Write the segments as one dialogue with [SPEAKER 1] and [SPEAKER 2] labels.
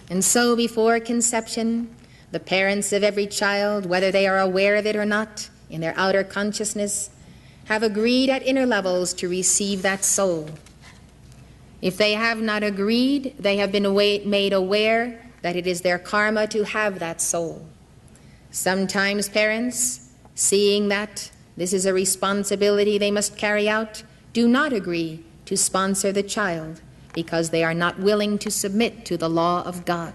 [SPEAKER 1] And so before conception, the parents of every child, whether they are aware of it or not, in their outer consciousness, have agreed at inner levels to receive that soul. If they have not agreed, they have been made aware that it is their karma to have that soul. Sometimes parents, seeing that this is a responsibility they must carry out, do not agree to sponsor the child because they are not willing to submit to the law of God.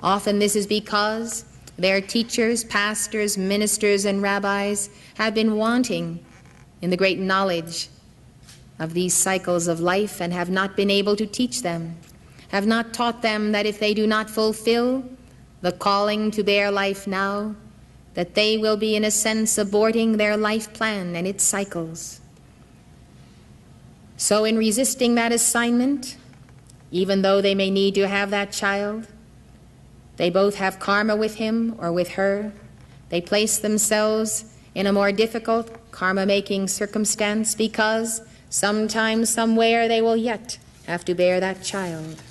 [SPEAKER 1] Often this is because their teachers, pastors, ministers, and rabbis have been wanting in the great knowledge of these cycles of life and have not been able to teach them, have not taught them that if they do not fulfill the calling to bear life now, that they will be in a sense aborting their life plan and its cycles. So in resisting that assignment, even though they may need to have that child, they both have karma with him or with her. They place themselves in a more difficult karma-making circumstance because sometime, somewhere, they will yet have to bear that child.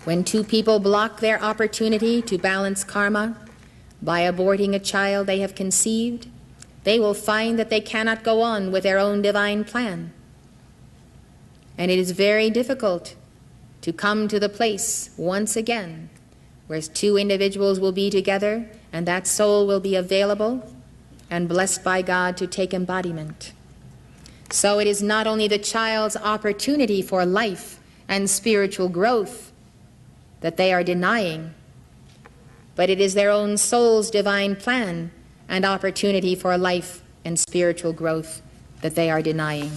[SPEAKER 1] When two people block their opportunity to balance karma by aborting a child they have conceived, they will find that they cannot go on with their own divine plan. And it is very difficult to come to the place once again where two individuals will be together and that soul will be available and blessed by God to take embodiment. So it is not only the child's opportunity for life and spiritual growth that they are denying, but it is their own soul's divine plan and opportunity for life and spiritual growth that they are denying.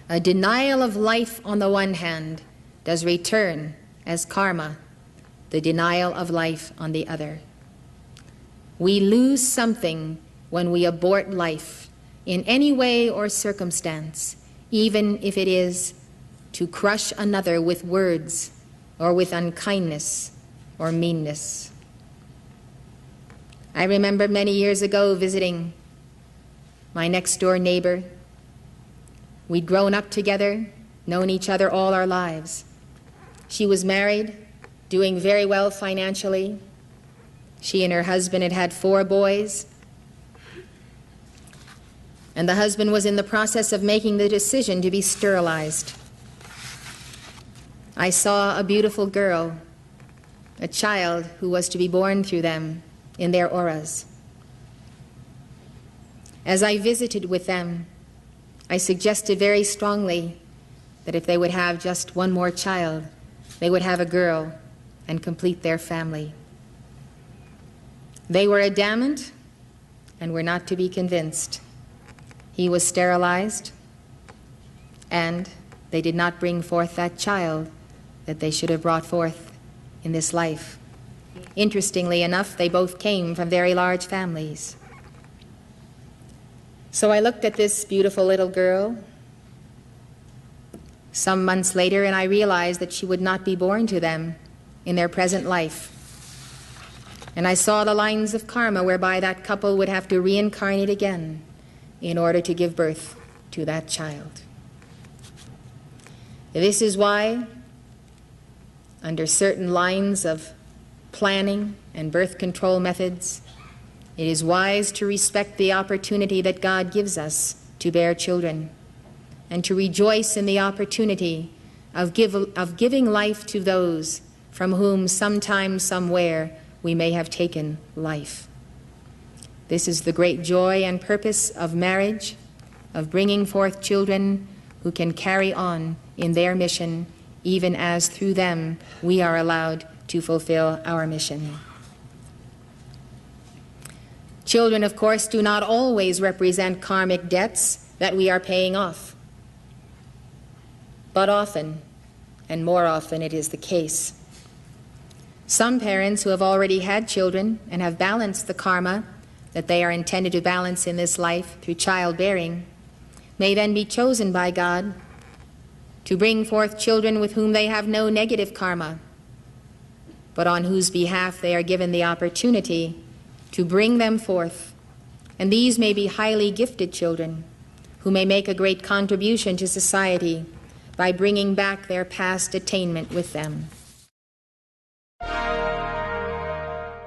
[SPEAKER 1] A denial of life on the one hand does return as karma, the denial of life on the other. We lose something when we abort life in any way or circumstance, even if it is to crush another with words or with unkindness or meanness. I remember many years ago visiting my next-door neighbor. We'd grown up together, known each other all our lives. She was married, doing very well financially. She and her husband had had 4 boys. And the husband was in the process of making the decision to be sterilized. I saw a beautiful girl, a child who was to be born through them in their auras. As I visited with them, I suggested very strongly that if they would have just one more child, they would have a girl and complete their family. They were adamant and were not to be convinced. He was sterilized, and they did not bring forth that child that they should have brought forth in this life. Interestingly enough, they both came from very large families. So I looked at this beautiful little girl some months later, and I realized that she would not be born to them in their present life. And I saw the lines of karma whereby that couple would have to reincarnate again in order to give birth to that child. This is why, under certain lines of planning and birth control methods, it is wise to respect the opportunity that God gives us to bear children, and to rejoice in the opportunity of giving life to those from whom sometime, somewhere, we may have taken life. This is the great joy and purpose of marriage, of bringing forth children who can carry on in their mission, even as through them we are allowed to fulfill our mission. Children, of course, do not always represent karmic debts that we are paying off. But often, and more often, it is the case. Some parents who have already had children and have balanced the karma that they are intended to balance in this life through childbearing may then be chosen by God to bring forth children with whom they have no negative karma, but on whose behalf they are given the opportunity to bring them forth. And these may be highly gifted children who may make a great contribution to society by bringing back their past attainment with them.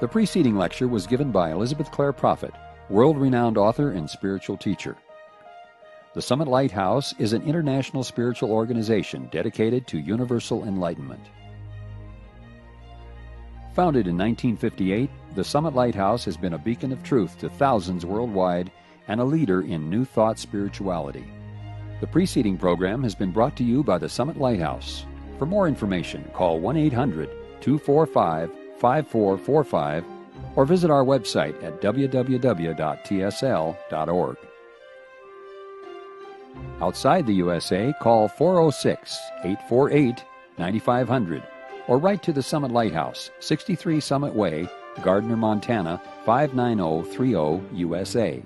[SPEAKER 2] The preceding lecture was given by Elizabeth Clare Prophet, world-renowned author and spiritual teacher. The Summit Lighthouse is an international spiritual organization dedicated to universal enlightenment. Founded in 1958, the Summit Lighthouse has been a beacon of truth to thousands worldwide and a leader in New Thought spirituality. The preceding program has been brought to you by the Summit Lighthouse. For more information, call 1-800-245-5445 or visit our website at www.tsl.org. Outside the USA, call 406-848-9500 or write to the Summit Lighthouse, 63 Summit Way, Gardner, Montana, 59030, USA.